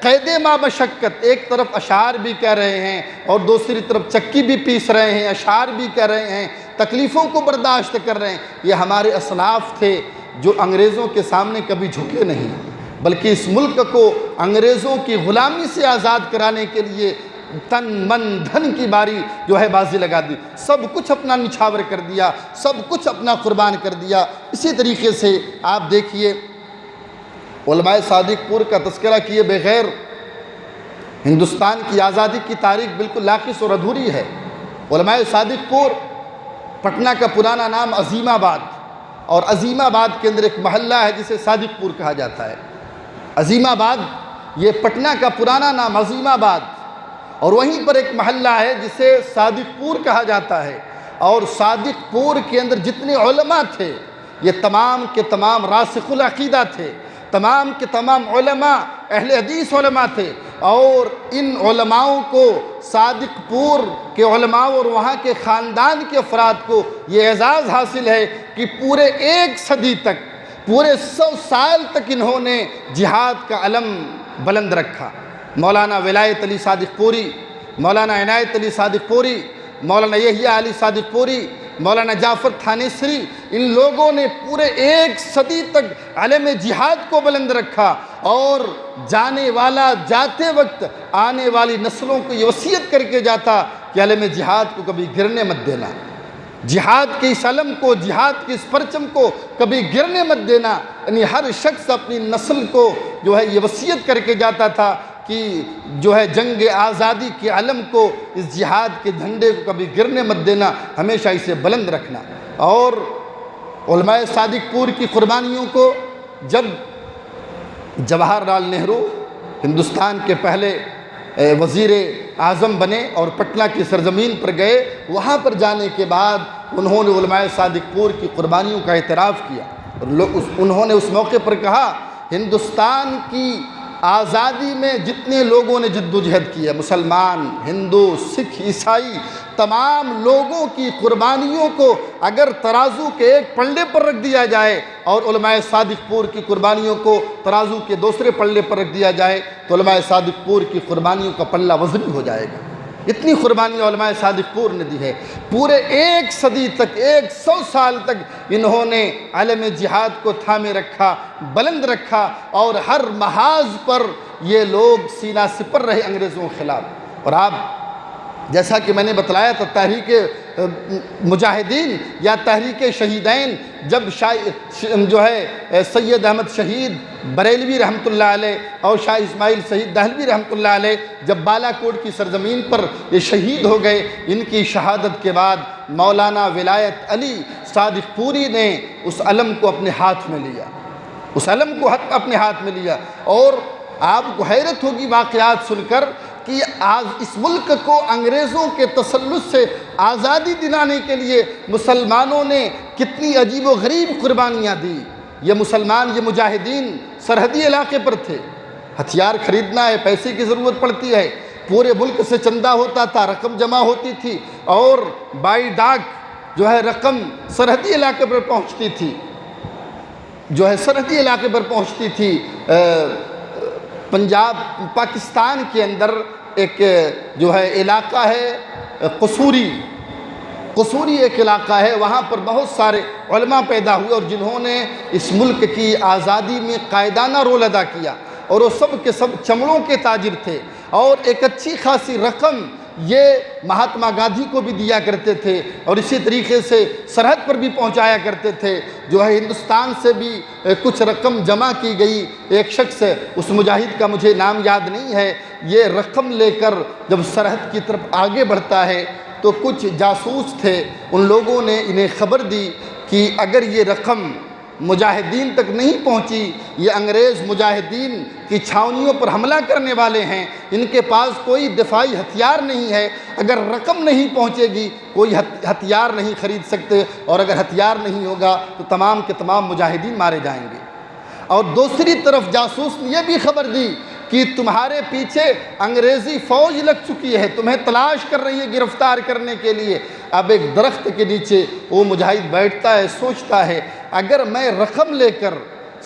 قید ما مشقت، ایک طرف اشعار بھی کہہ رہے ہیں اور دوسری طرف چکی بھی پیس رہے ہیں، اشعار بھی کہہ رہے ہیں، تکلیفوں کو برداشت کر رہے ہیں۔ یہ ہمارے اصناف تھے جو انگریزوں کے سامنے کبھی جھکے نہیں، بلکہ اس ملک کو انگریزوں کی غلامی سے آزاد کرانے کے لیے تن من دھن کی باری جو ہے بازی لگا دی، سب کچھ اپنا نچھاور کر دیا، سب کچھ اپنا قربان کر دیا۔ اسی طریقے سے آپ دیکھیے علماء صادق پور کا تذکرہ کیے بغیر ہندوستان کی آزادی کی تاریخ بالکل ناقص اور ادھوری ہے۔ علماء صادق پور پٹنہ کا پرانا نام عظیم آباد، اور عظیم آباد کے اندر ایک محلہ ہے جسے صادق پور کہا جاتا ہے۔ عظیم آباد یہ پٹنہ کا پرانا نام عظیم آباد، اور وہیں پر ایک محلہ ہے جسے صادق پور کہا جاتا ہے۔ اور صادق پور کے اندر جتنے علماء تھے یہ تمام کے تمام راسخ العقیدہ تھے، تمام کے تمام علماء اہل حدیث علماء تھے، اور ان علماؤں کو صادق پور کے علماء اور وہاں کے خاندان کے افراد کو یہ اعزاز حاصل ہے کہ پورے 1 صدی تک، پورے 100 سال تک انہوں نے جہاد کا علم بلند رکھا۔ مولانا ولایت علی صادق پوری، مولانا عنایت علی صادق پوری، مولانا یحییٰ علی صادق پوری، مولانا جعفر تھانیسری، ان لوگوں نے پورے 1 صدی تک علم جہاد کو بلند رکھا، اور جانے والا جاتے وقت آنے والی نسلوں کو یہ وصیت کر کے جاتا کہ علم جہاد کو کبھی گرنے مت دینا، جہاد کے اس علم کو، جہاد کے اس پرچم کو کبھی گرنے مت دینا۔ یعنی ہر شخص اپنی نسل کو جو ہے یہ وصیت کر کے جاتا تھا کہ جو ہے جنگ آزادی کے علم کو، اس جہاد کے جھنڈے کو کبھی گرنے مت دینا، ہمیشہ اسے بلند رکھنا۔ اور علماء صادق پور کی قربانیوں کو جب جواہر لال نہرو ہندوستان کے پہلے وزیر اعظم بنے اور پٹنہ کی سرزمین پر گئے، وہاں پر جانے کے بعد انہوں نے علماء صادق پور کی قربانیوں کا اعتراف کیا، اور انہوں نے اس موقع پر کہا ہندوستان کی آزادی میں جتنے لوگوں نے جد و جہد کی ہے، مسلمان، ہندو، سکھ، عیسائی، تمام لوگوں کی قربانیوں کو اگر ترازو کے ایک پلڑے پر رکھ دیا جائے اور علماء صادق پور کی قربانیوں کو ترازو کے دوسرے پلڑے پر رکھ دیا جائے تو علماء صادق پور کی قربانیوں کا پلہ وزنی ہو جائے گا۔ اتنی قربانیاں علماء صادق پور نے دی ہے، پورے 1 صدی تک، 100 سال تک انہوں نے علم جہاد کو تھامے رکھا، بلند رکھا، اور ہر محاذ پر یہ لوگ سینہ سپر رہے انگریزوں کے خلاف۔ اور آپ جیسا کہ میں نے بتلایا تھا، تحریک مجاہدین یا تحریک شہیدین، جب جو ہے سید احمد شہید بریلوی رحمۃ اللہ علیہ اور شاہ اسماعیل سعید دہلوی رحمۃ اللہ علیہ جب بالا کوٹ کی سرزمین پر یہ شہید ہو گئے، ان کی شہادت کے بعد مولانا ولایت علی صادق پوری نے اس علم کو اپنے ہاتھ میں لیا، اس علم کو اپنے ہاتھ میں لیا۔ اور آپ کو حیرت ہوگی واقعات سن کر کہ اس ملک کو انگریزوں کے تسلط سے آزادی دلانے کے لیے مسلمانوں نے کتنی عجیب و غریب قربانیاں دی۔ یہ مسلمان، یہ مجاہدین سرحدی علاقے پر تھے، ہتھیار خریدنا ہے، پیسے کی ضرورت پڑتی ہے، پورے ملک سے چندہ ہوتا تھا، رقم جمع ہوتی تھی، اور بائی ڈاک جو ہے رقم سرحدی علاقے پر پہنچتی تھی، جو ہے سرحدی علاقے پر پہنچتی تھی۔ پنجاب، پاکستان کے اندر ایک جو ہے علاقہ ہے قصوری ایک علاقہ ہے، وہاں پر بہت سارے علماء پیدا ہوئے اور جنہوں نے اس ملک کی آزادی میں قائدانہ رول ادا کیا، اور وہ سب کے سب چمڑوں کے تاجر تھے، اور ایک اچھی خاصی رقم یہ مہاتما گاندھی کو بھی دیا کرتے تھے، اور اسی طریقے سے سرحد پر بھی پہنچایا کرتے تھے۔ جو ہے ہندوستان سے بھی کچھ رقم جمع کی گئی، ایک شخص اس مجاہد کا مجھے نام یاد نہیں ہے، یہ رقم لے کر جب سرحد کی طرف آگے بڑھتا ہے تو کچھ جاسوس تھے، ان لوگوں نے انہیں خبر دی کہ اگر یہ رقم مجاہدین تک نہیں پہنچی، یہ انگریز مجاہدین کی چھاؤنیوں پر حملہ کرنے والے ہیں، ان کے پاس کوئی دفاعی ہتھیار نہیں ہے، اگر رقم نہیں پہنچے گی کوئی ہتھیار نہیں خرید سکتے، اور اگر ہتھیار نہیں ہوگا تو تمام کے تمام مجاہدین مارے جائیں گے۔ اور دوسری طرف جاسوس نے یہ بھی خبر دی کہ تمہارے پیچھے انگریزی فوج لگ چکی ہے، تمہیں تلاش کر رہی ہے گرفتار کرنے کے لیے۔ اب ایک درخت کے نیچے وہ مجاہد بیٹھتا ہے، سوچتا ہے اگر میں رقم لے کر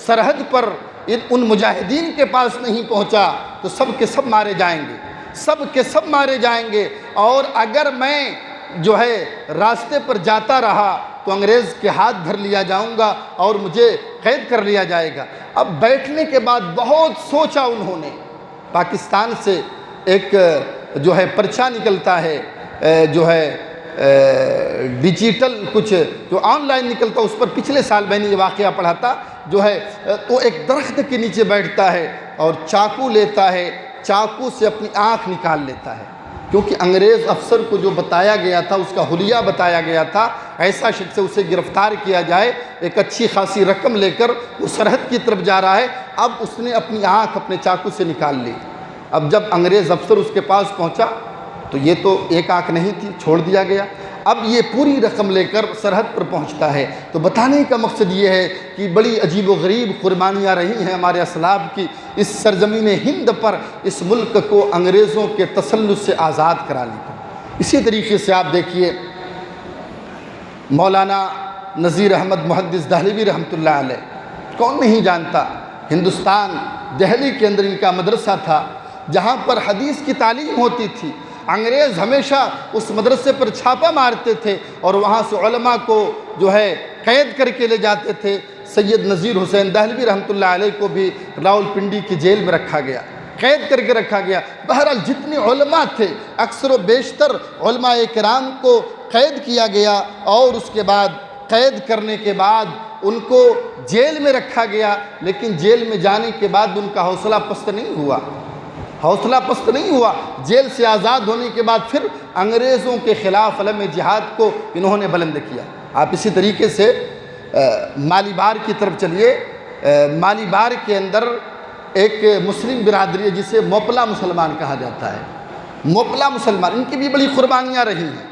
سرحد پر ان مجاہدین کے پاس نہیں پہنچا تو سب کے سب مارے جائیں گے، سب کے سب مارے جائیں گے، اور اگر میں جو ہے راستے پر جاتا رہا تو انگریز کے ہاتھ دھر لیا جاؤں گا اور مجھے قید کر لیا جائے گا۔ اب بیٹھنے کے بعد بہت سوچا انہوں نے، پاکستان سے ایک جو ہے پرچہ نکلتا ہے، جو ہے ڈیجیٹل کچھ جو آن لائن نکلتا، اس پر پچھلے سال میں نے یہ واقعہ پڑھا تھا، جو ہے تو ایک درخت کے نیچے بیٹھتا ہے اور چاقو لیتا ہے، چاقو سے اپنی آنکھ نکال لیتا ہے، کیونکہ انگریز افسر کو جو بتایا گیا تھا، اس کا حلیہ بتایا گیا تھا، ایسا شخص سے اسے گرفتار کیا جائے، ایک اچھی خاصی رقم لے کر وہ سرحد کی طرف جا رہا ہے۔ اب اس نے اپنی آنکھ اپنے چاقو سے نکال لی۔ اب جب انگریز افسر اس کے پاس پہنچا تو یہ تو ایک آنکھ نہیں تھی، چھوڑ دیا گیا۔ اب یہ پوری رقم لے کر سرحد پر پہنچتا ہے۔ تو بتانے کا مقصد یہ ہے کہ بڑی عجیب و غریب قربانیاں رہی ہیں ہمارے اسلاف کی اس سرزمین ہند پر، اس ملک کو انگریزوں کے تسلط سے آزاد کرانے کا۔ اسی طریقے سے آپ دیکھیے مولانا نذیر احمد محدث دہلوی رحمۃ اللہ علیہ، کون نہیں جانتا، ہندوستان دہلی کے اندر ان کا مدرسہ تھا جہاں پر حدیث کی تعلیم ہوتی تھی۔ انگریز ہمیشہ اس مدرسے پر چھاپہ مارتے تھے اور وہاں سے علماء کو جو ہے قید کر کے لے جاتے تھے۔ سید نذیر حسین دہلوی رحمۃ اللہ علیہ کو بھی راول پنڈی کی جیل میں رکھا گیا، قید کر کے رکھا گیا۔ بہرحال جتنے علماء تھے، اکثر و بیشتر علماء کرام کو قید کیا گیا، اور اس کے بعد قید کرنے کے بعد ان کو جیل میں رکھا گیا، لیکن جیل میں جانے کے بعد ان کا حوصلہ پست نہیں ہوا، حوصلہ پست نہیں ہوا۔ جیل سے آزاد ہونے کے بعد پھر انگریزوں کے خلاف علم جہاد کو انہوں نے بلند کیا۔ آپ اسی طریقے سے مالی بار کی طرف چلیے۔ مالی بار کے اندر ایک مسلم برادری ہے جسے موپلا مسلمان کہا جاتا ہے۔ موپلا مسلمان، ان کی بھی بڑی قربانیاں رہی ہیں،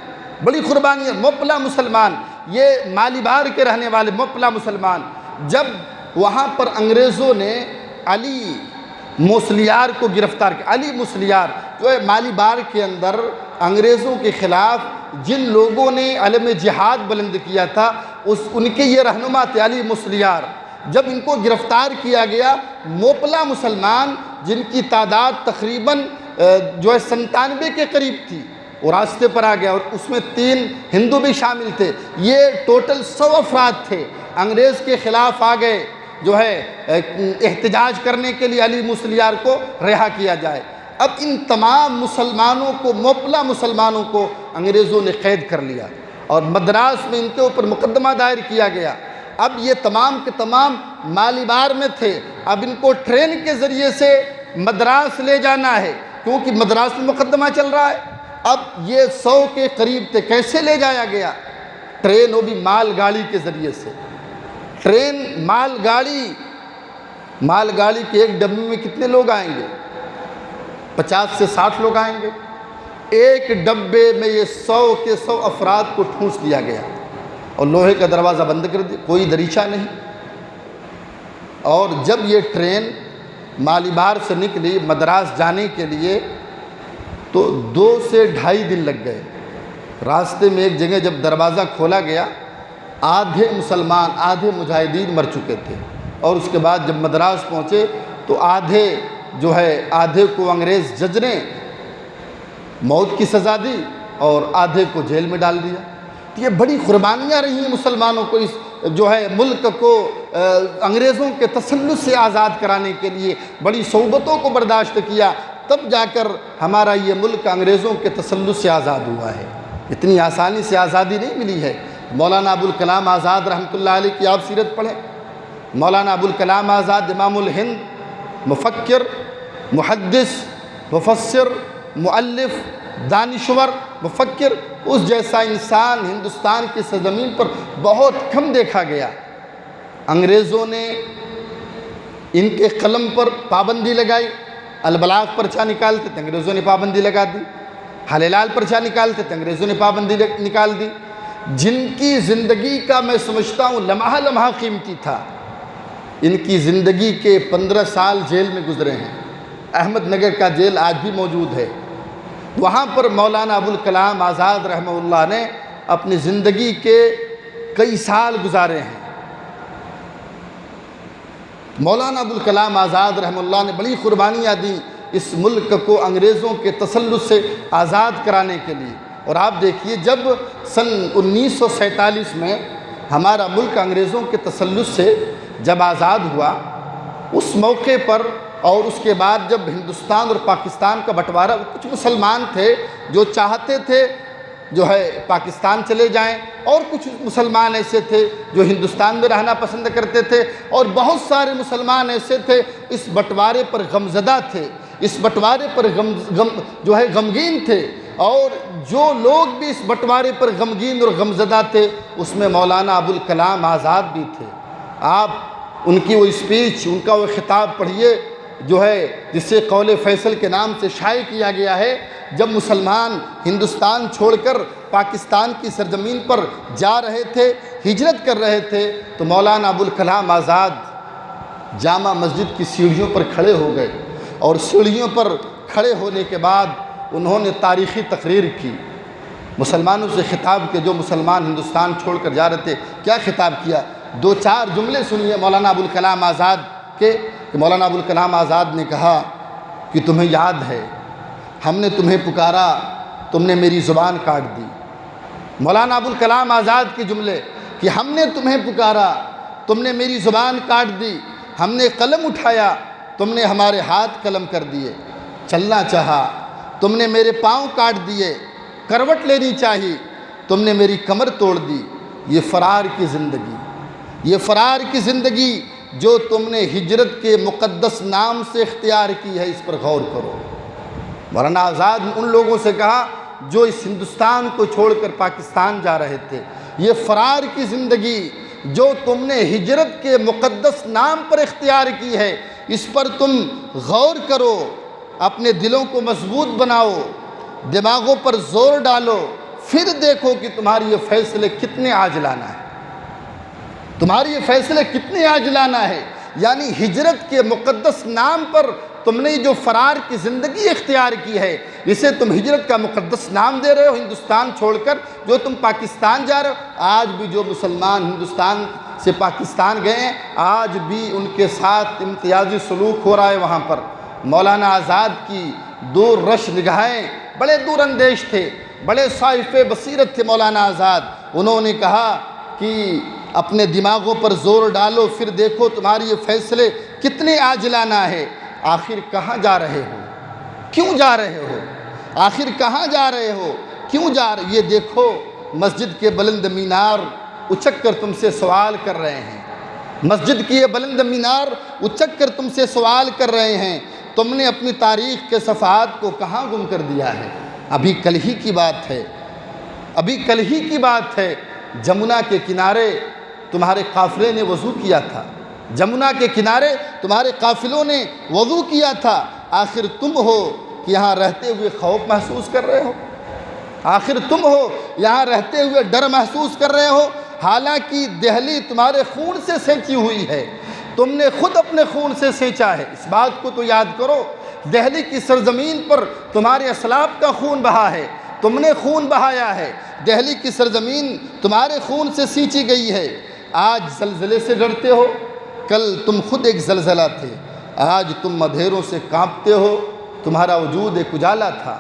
بڑی قربانیاں۔ موپلا مسلمان، یہ مالی بار کے رہنے والے موپلا مسلمان، جب وہاں پر انگریزوں نے علی موسلیار کو گرفتار کیا۔ علی موسلیار جو ہے مالی بار کے اندر انگریزوں کے خلاف جن لوگوں نے علم جہاد بلند کیا تھا، ان کے یہ رہنما تھے علی موسلیار۔ جب ان کو گرفتار کیا گیا، موپلا مسلمان جن کی تعداد تقریباً جو ہے 97 کے قریب تھی، وہ راستے پر آ گیا، اور اس میں 3 ہندو بھی شامل تھے۔ یہ ٹوٹل 100 افراد تھے، انگریز کے خلاف آ گئے جو ہے احتجاج کرنے کے لیے علی موسلیار کو رہا کیا جائے۔ اب ان تمام مسلمانوں کو، موپلا مسلمانوں کو انگریزوں نے قید کر لیا اور مدراس میں ان کے اوپر مقدمہ دائر کیا گیا۔ اب یہ تمام کے تمام مالی بار میں تھے، اب ان کو ٹرین کے ذریعے سے مدراس لے جانا ہے، کیونکہ مدراس میں مقدمہ چل رہا ہے۔ اب یہ 100 کے قریب تھے، کیسے لے جایا گیا؟ ٹرین، وہ بھی مال گاڑی کے ذریعے سے۔ ٹرین، مال گاڑی کے ایک ڈبے میں کتنے لوگ آئیں گے؟ 50 سے 60 لوگ آئیں گے۔ ایک ڈبے میں یہ 100 کے 100 افراد کو ٹھونس دیا گیا اور لوہے کا دروازہ بند کر دیا، کوئی دریچہ نہیں۔ اور جب یہ ٹرین مالی بار سے نکلی مدراس جانے کے لیے تو 2 سے 2.5 دن لگ گئے۔ راستے میں ایک جگہ جب دروازہ کھولا گیا، آدھے مسلمان، آدھے مجاہدین مر چکے تھے، اور اس کے بعد جب مدراس پہنچے تو آدھے کو انگریز جج نے موت کی سزا دی اور آدھے کو جیل میں ڈال دیا۔ تو یہ بڑی قربانیاں رہی ہیں مسلمانوں کو اس جو ہے ملک کو انگریزوں کے تسلط سے آزاد کرانے کے لیے، بڑی صعوبتوں کو برداشت کیا، تب جا کر ہمارا یہ ملک انگریزوں کے تسلط سے آزاد ہوا ہے۔ اتنی آسانی سے آزادی نہیں ملی ہے۔ مولانا ابوالکلام آزاد رحمۃ اللہ علیہ کی آپ سیرت پڑھیں۔ مولانا ابوالکلام آزاد امام الہند، مفکر، محدث، مفسر، مؤلف، دانشور، مفکر، اس جیسا انسان ہندوستان کی سرزمین پر بہت کم دیکھا گیا۔ انگریزوں نے ان کے قلم پر پابندی لگائی۔ البلاغ پرچہ نکالتے تھے، انگریزوں نے پابندی لگا دی۔ حلال پرچہ نکالتے تھے، انگریزوں نے پابندی نکال دی۔ جن کی زندگی کا میں سمجھتا ہوں لمحہ لمحہ قیمتی تھا، ان کی زندگی کے 15 سال جیل میں گزرے ہیں۔ احمد نگر کا جیل آج بھی موجود ہے، وہاں پر مولانا ابوالکلام آزاد رحمہ اللہ نے اپنی زندگی کے کئی سال گزارے ہیں۔ مولانا ابوالکلام آزاد رحمہ اللہ نے بڑی قربانیاں دیں اس ملک کو انگریزوں کے تسلط سے آزاد کرانے کے لیے۔ اور آپ دیکھیے جب سن 1947 میں ہمارا ملک انگریزوں کے تسلط سے جب آزاد ہوا، اس موقع پر اور اس کے بعد جب ہندوستان اور پاکستان کا بٹوارا، کچھ مسلمان تھے جو چاہتے تھے جو ہے پاکستان چلے جائیں، اور کچھ مسلمان ایسے تھے جو ہندوستان میں رہنا پسند کرتے تھے، اور بہت سارے مسلمان ایسے تھے اس بٹوارے پر غمزدہ تھے، اس بٹوارے پر غمگین تھے۔ اور جو لوگ بھی اس بٹوارے پر غمگین اور غمزدہ تھے، اس میں مولانا ابوالکلام آزاد بھی تھے۔ آپ ان کی وہ اسپیچ، ان کا وہ خطاب پڑھیے جو ہے جسے قول فیصل کے نام سے شائع کیا گیا ہے۔ جب مسلمان ہندوستان چھوڑ کر پاکستان کی سرزمین پر جا رہے تھے، ہجرت کر رہے تھے، تو مولانا ابوالکلام آزاد جامع مسجد کی سیڑھیوں پر کھڑے ہو گئے، اور سیڑھیوں پر کھڑے ہونے کے بعد انہوں نے تاریخی تقریر کی، مسلمانوں سے خطاب کے جو مسلمان ہندوستان چھوڑ کر جا رہے تھے۔ کیا خطاب کیا؟ 2-4 جملے سنیے مولانا ابوالکلام آزاد کے، کہ مولانا ابوالکلام آزاد نے کہا کہ تمہیں یاد ہے ہم نے تمہیں پکارا، تم نے میری زبان کاٹ دی۔ مولانا ابوالکلام آزاد کے جملے کہ ہم نے تمہیں پکارا، تم نے میری زبان کاٹ دی، ہم نے قلم اٹھایا، تم نے ہمارے ہاتھ قلم کر دیے، چلنا چاہا، تم نے میرے پاؤں کاٹ دیے، کروٹ لینی چاہی، تم نے میری کمر توڑ دی۔ یہ فرار کی زندگی، یہ فرار کی زندگی جو تم نے ہجرت کے مقدس نام سے اختیار کی ہے، اس پر غور کرو۔ مولانا آزاد نے ان لوگوں سے کہا جو اس ہندوستان کو چھوڑ کر پاکستان جا رہے تھے، یہ فرار کی زندگی جو تم نے ہجرت کے مقدس نام پر اختیار کی ہے، اس پر تم غور کرو، اپنے دلوں کو مضبوط بناؤ، دماغوں پر زور ڈالو، پھر دیکھو کہ تمہاری یہ فیصلے کتنے عاجلانہ ہیں، تمہاری یہ فیصلے کتنے عاجلانہ ہے۔ یعنی ہجرت کے مقدس نام پر تم نے جو فرار کی زندگی اختیار کی ہے، اسے تم ہجرت کا مقدس نام دے رہے ہو ہندوستان چھوڑ کر، جو تم پاکستان جا رہے ہو۔ آج بھی جو مسلمان ہندوستان سے پاکستان گئے ہیں، آج بھی ان کے ساتھ امتیازی سلوک ہو رہا ہے وہاں پر۔ مولانا آزاد کی دور رش نگاہیں، بڑے دور اندیش تھے، بڑے صاحب بصیرت تھے مولانا آزاد۔ انہوں نے کہا کہ اپنے دماغوں پر زور ڈالو، پھر دیکھو تمہاری یہ فیصلے کتنے عاجلانہ ہے۔ آخر کہاں جا رہے ہو؟ کیوں جا رہے ہو؟ آخر کہاں جا رہے ہو؟ کیوں جا رہے؟ یہ دیکھو مسجد کے بلند مینار اچک کر تم سے سوال کر رہے ہیں، مسجد کی یہ بلند مینار اچک کر تم سے سوال کر رہے ہیں، تم نے اپنی تاریخ کے صفحات کو کہاں گم کر دیا ہے؟ ابھی کل ہی کی بات ہے، ابھی کل ہی کی بات ہے، جمنا کے کنارے تمہارے قافلے نے وضو کیا تھا، جمنا کے کنارے تمہارے قافلوں نے وضو کیا تھا۔ آخر تم ہو کہ یہاں رہتے ہوئے خوف محسوس کر رہے ہو؟ آخر تم ہو یہاں رہتے ہوئے ڈر محسوس کر رہے ہو؟ حالانکہ دہلی تمہارے خون سے سینچی ہوئی ہے، تم نے خود اپنے خون سے سینچا ہے۔ اس بات کو تو یاد کرو، دہلی کی سرزمین پر تمہارے اسلاف کا خون بہا ہے، تم نے خون بہایا ہے، دہلی کی سرزمین تمہارے خون سے سینچی گئی ہے۔ آج زلزلے سے ڈرتے ہو، کل تم خود ایک زلزلہ تھے، آج تم اندھیروں سے کانپتے ہو، تمہارا وجود ایک اجالا تھا۔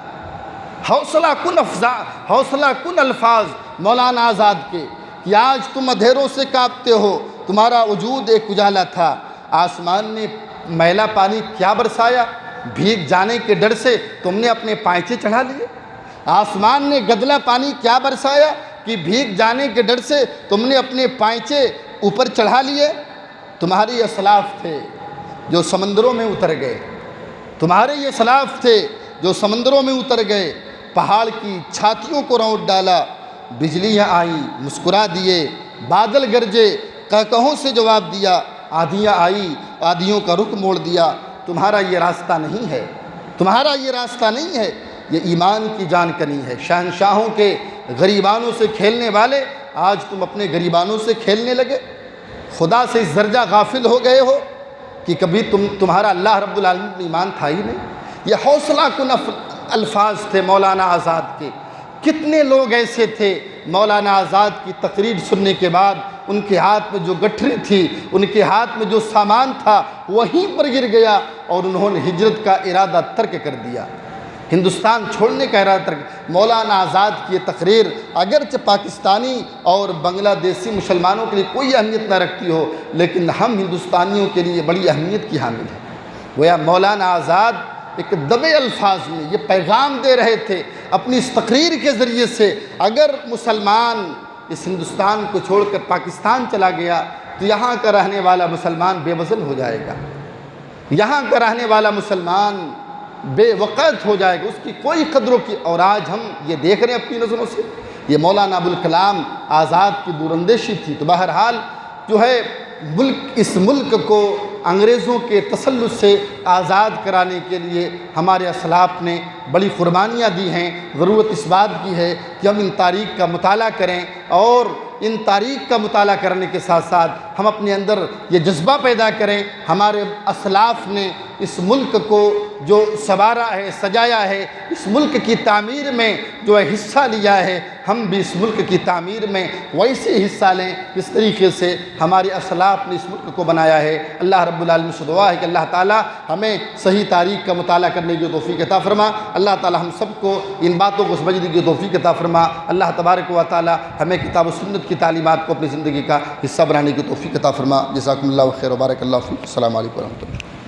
حوصلہ کن الفاظ مولانا آزاد کے کہ آج تم اندھیروں سے کانپتے ہو، تمہارا وجود ایک اجالا تھا، آسمان نے میلا پانی کیا برسایا، بھیگ جانے کے ڈر سے تم نے اپنے پائچے چڑھا لیے۔ آسمان نے گدلا پانی کیا برسایا کہ بھیگ جانے کے ڈر سے تم نے اپنے پائچے اوپر چڑھا لیے۔ تمہارے اسلاف تھے جو سمندروں میں اتر گئے، تمہارے یہ اسلاف تھے جو سمندروں میں اتر گئے، پہاڑ کی چھاتیوں کو رونٹ ڈالا، بجلیاں آئیں مسکرا دیے، بادل گرجے کہکہوں سے جواب دیا، آندھیاں آئی آندھیوں کا رخ موڑ دیا۔ تمہارا یہ راستہ نہیں ہے، تمہارا یہ راستہ نہیں ہے، یہ ایمان کی جان کنی ہے۔ شہنشاہوں کے غریبانوں سے کھیلنے والے آج تم اپنے غریبانوں سے کھیلنے لگے، خدا سے اس درجہ غافل ہو گئے ہو کہ کبھی تمہارا اللہ رب العالمین میں ایمان تھا ہی نہیں۔ یہ حوصلہ کن الفاظ تھے مولانا آزاد کے۔ کتنے لوگ ایسے تھے مولانا آزاد کی تقریر سننے کے بعد ان کے ہاتھ میں جو گٹھری تھی، ان کے ہاتھ میں جو سامان تھا وہیں پر گر گیا اور انہوں نے ہجرت کا ارادہ ترک کر دیا، ہندوستان چھوڑنے کا ارادہ ترک۔ مولانا آزاد کی یہ تقریر اگرچہ پاکستانی اور بنگلہ دیشی مسلمانوں کے لیے کوئی اہمیت نہ رکھتی ہو، لیکن ہم ہندوستانیوں کے لیے بڑی اہمیت کی حامل ہے۔ گویا مولانا آزاد ایک دبے الفاظ میں یہ پیغام دے رہے تھے اپنی اس تقریر کے ذریعے سے، اگر مسلمان اس ہندوستان کو چھوڑ کر پاکستان چلا گیا تو یہاں کا رہنے والا مسلمان بے وزن ہو جائے گا، یہاں کا رہنے والا مسلمان بے وقت ہو جائے گا، اس کی کوئی قدر کی۔ اور آج ہم یہ دیکھ رہے ہیں اپنی نظروں سے، یہ مولانا ابوالکلام آزاد کی دور اندیشی تھی۔ تو بہرحال جو ہے اس ملک کو انگریزوں کے تسلط سے آزاد کرانے کے لیے ہمارے اسلاف نے بڑی قربانیاں دی ہیں۔ ضرورت اس بات کی ہے کہ ہم ان تاریخ کا مطالعہ کریں، اور ان تاریخ کا مطالعہ کرنے کے ساتھ ساتھ ہم اپنے اندر یہ جذبہ پیدا کریں، ہمارے اسلاف نے اس ملک کو جو سنوارا ہے، سجایا ہے، اس ملک کی تعمیر میں جو ہے حصہ لیا ہے، ہم بھی اس ملک کی تعمیر میں ویسے حصہ لیں جس طریقے سے ہمارے اسلاف نے اس ملک کو بنایا ہے۔ اللہ رب العالمین سے دعا ہے کہ اللہ تعالیٰ ہمیں صحیح تاریخ کا مطالعہ کرنے کی توفیق عطا فرما۔ اللہ تعالیٰ ہم سب کو ان باتوں کو سمجھنے کی توفیق عطا فرما۔ اللہ تبارک و تعالیٰ ہمیں کتاب و سنت کی تعلیمات کو اپنی زندگی کا حصہ بنانے کی توفیق عطا فرما۔ جزاکم اللہ خیر و بارک اللہ فیکم۔ السلام علیکم ورحمۃ اللہ۔